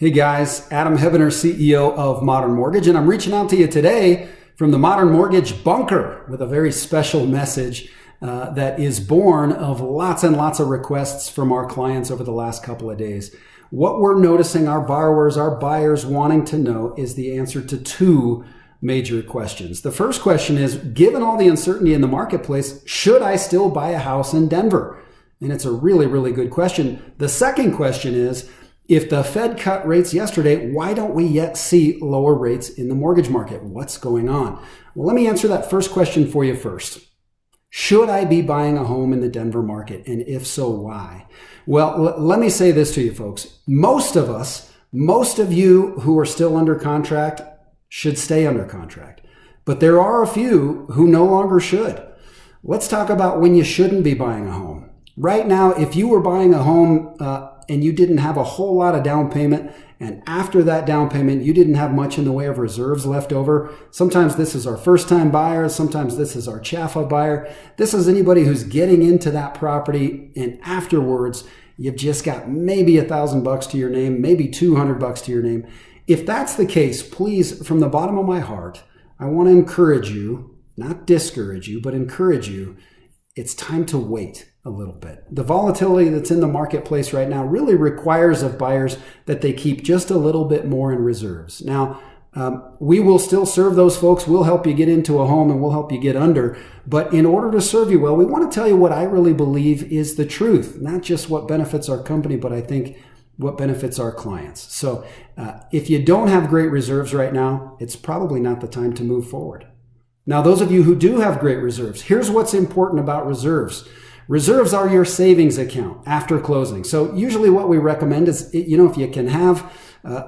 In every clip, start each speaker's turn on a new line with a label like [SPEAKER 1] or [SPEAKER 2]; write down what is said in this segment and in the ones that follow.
[SPEAKER 1] Hey guys, Adam Hebener, CEO of Modern Mortgage, and I'm reaching out to you today from the Modern Mortgage bunker with a very special message that is born of lots and lots of requests from our clients over the last couple of days. What we're noticing our borrowers, our buyers wanting to know is the answer to two major questions. The first question is, given all the uncertainty in the marketplace, should I still buy a house in Denver? And it's a really, really good question. The second question is, if the Fed cut rates yesterday, why don't we yet see lower rates in the mortgage market? What's going on? Well, let me answer that first question for you first. Should I be buying a home in the Denver market? And if so, why? Well, let me say this to you folks. Most of you who are still under contract should stay under contract. But there are a few who no longer should. Let's talk about when you shouldn't be buying a home. Right now, if you were buying a home and you didn't have a whole lot of down payment, and after that down payment, you didn't have much in the way of reserves left over. Sometimes this is our first-time buyer. Sometimes this is our CHFA buyer. This is anybody who's getting into that property, and afterwards, you've just got maybe $1,000 to your name, maybe $200 to your name. If that's the case, please, from the bottom of my heart, I want to encourage you, not discourage you, but encourage you. It's time to wait a little bit. The volatility that's in the marketplace right now really requires of buyers that they keep just a little bit more in reserves. Now, we will still serve those folks. We'll help you get into a home and we'll help you get under. But in order to serve you well, we want to tell you what I really believe is the truth, not just what benefits our company, but I think what benefits our clients. So if you don't have great reserves right now, it's probably not the time to move forward. Now, those of you who do have great reserves, here's what's important about reserves. Reserves are your savings account after closing. So usually what we recommend is, if you can have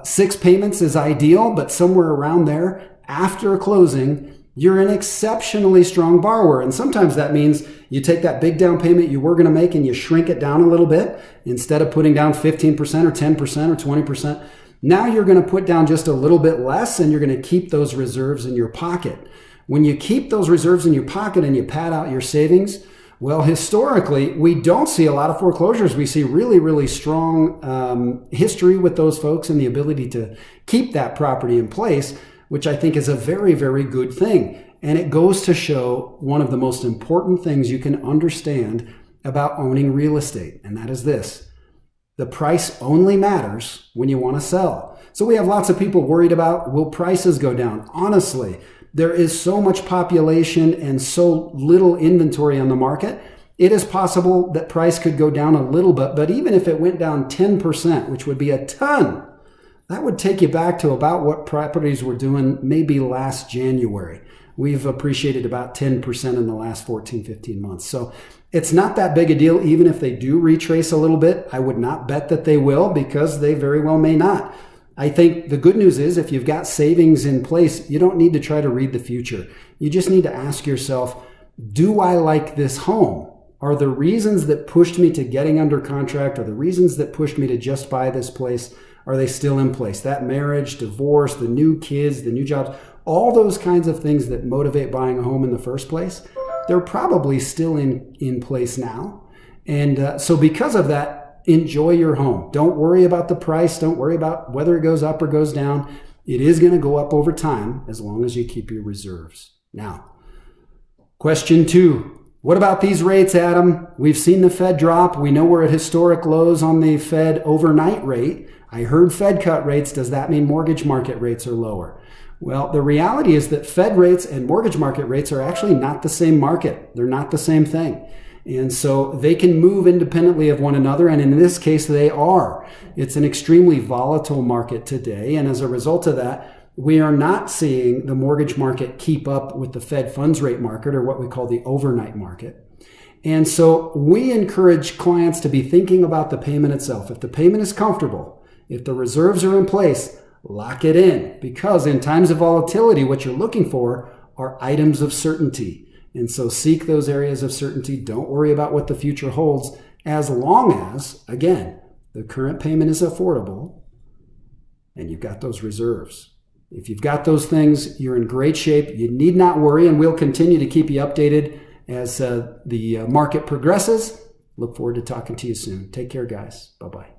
[SPEAKER 1] 6 payments is ideal, but somewhere around there after closing, you're an exceptionally strong borrower. And sometimes that means you take that big down payment you were going to make and you shrink it down a little bit. Instead of putting down 15% or 10% or 20%, now you're going to put down just a little bit less and you're going to keep those reserves in your pocket. When you keep those reserves in your pocket and you pad out your savings, well, historically, we don't see a lot of foreclosures. We see really, really strong history with those folks and the ability to keep that property in place, which I think is a very, very good thing. And it goes to show one of the most important things you can understand about owning real estate, and that is this. The price only matters when you want to sell. So we have lots of people worried about, will prices go down? Honestly, there is so much population and so little inventory on the market. It is possible that price could go down a little bit, but even if it went down 10%, which would be a ton, that would take you back to about what properties were doing maybe last January. We've appreciated about 10% in the last 14, 15 months. So it's not that big a deal, even if they do retrace a little bit. I would not bet that they will, because they very well may not. I think the good news is if you've got savings in place, you don't need to try to read the future. You just need to ask yourself, do I like this home? Are the reasons that pushed me to getting under contract, or the reasons that pushed me to just buy this place, are they still in place? That marriage, divorce, the new kids, the new jobs, all those kinds of things that motivate buying a home in the first place, they're probably still in place now. And so because of that, enjoy your home. Don't worry about the price. Don't worry about whether it goes up or goes down. It is going to go up over time as long as you keep your reserves. Now, question 2. What about these rates, Adam? We've seen the Fed drop. We know we're at historic lows on the Fed overnight rate. I heard Fed cut rates. Does that mean mortgage market rates are lower? Well, the reality is that Fed rates and mortgage market rates are actually not the same market. They're not the same thing. And so they can move independently of one another, and in this case, they are. It's an extremely volatile market today, and as a result of that, we are not seeing the mortgage market keep up with the Fed funds rate market, or what we call the overnight market. And so we encourage clients to be thinking about the payment itself. If the payment is comfortable, if the reserves are in place, lock it in, because in times of volatility, what you're looking for are items of certainty. And so seek those areas of certainty. Don't worry about what the future holds, as long as, again, the current payment is affordable and you've got those reserves. If you've got those things, you're in great shape. You need not worry, and we'll continue to keep you updated as the market progresses. Look forward to talking to you soon. Take care, guys. Bye-bye.